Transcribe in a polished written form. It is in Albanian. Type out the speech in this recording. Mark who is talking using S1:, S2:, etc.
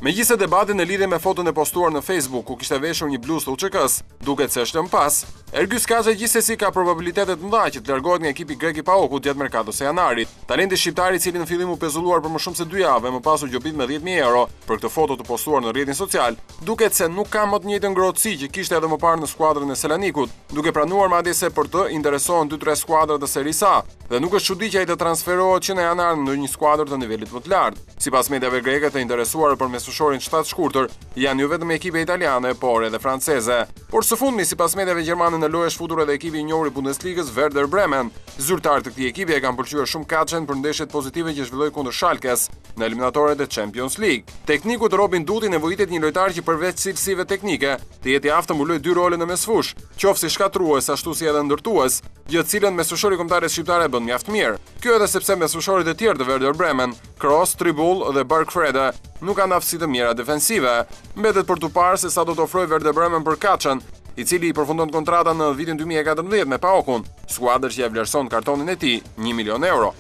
S1: Megjithëse debatin në lidhje me foton e postuar në Facebook ku kishte veshur një bluzë të UÇK-s, duket se është lënë pas, Ergjys Kaçi gjithsesi ka probabilitete të mëdha që të largohet nga ekipi grek i PAOK-ut gjatë merkatos së janarit. Talenti shqiptar i cili në fillim u pezulluar për më shumë se 2 javë, më pas u gjobit me 10.000 euro për këtë foto të postuar në rrjetin social, duket se nuk ka më të njëjtën ngrohtësi që kishte edhe më parë në skuadrën e Selanikut, duke pranuar madje se për të interesohen 2-3 skuadra të Serie A, dhe nuk është çudi që ai të transferohet që në janar në një skuadër të nivelit më të lartë. Sipas mediave greke, të interesuar për mesfushorin 7 shkurtër janë jo vetëm ekipe italiane, por edhe franceze. Por së fundmi, sipas mediave gjermane, në lojë është futur edhe ekipi i njohur i Bundesligës Werder Bremen. Zyrtarët e këtij ekipi e kanë pëlqyer shumë Kaçën për ndeshjet pozitive që zhvilloi kundër Schalkes në eliminatorët e Champions League. Tekniku Robin Duti nevojitet një lojtar që përveç cilësive teknike, të jetë i aftë të mbulojë 2 role në mesfush, qoftë si shkatrues ashtu si edhe ndërtues, gjë të cilën mesfushori kombëtar shqiptar e bën mjaft mirë. Kjo edhe sepse mesfushorit e tjerë të Werder Bremen, Kroos, Tribul dhe Barkfrede, nuk kanë aftësi të mira defensive. Mbetet për tu parë se sa do të ofrojë Werder Bremen për Kaçën, i cili i përfundon kontratën në vitin 2014 me PAOK-un, skuadër që ia vlerëson kartonin e tij 1 milion euro.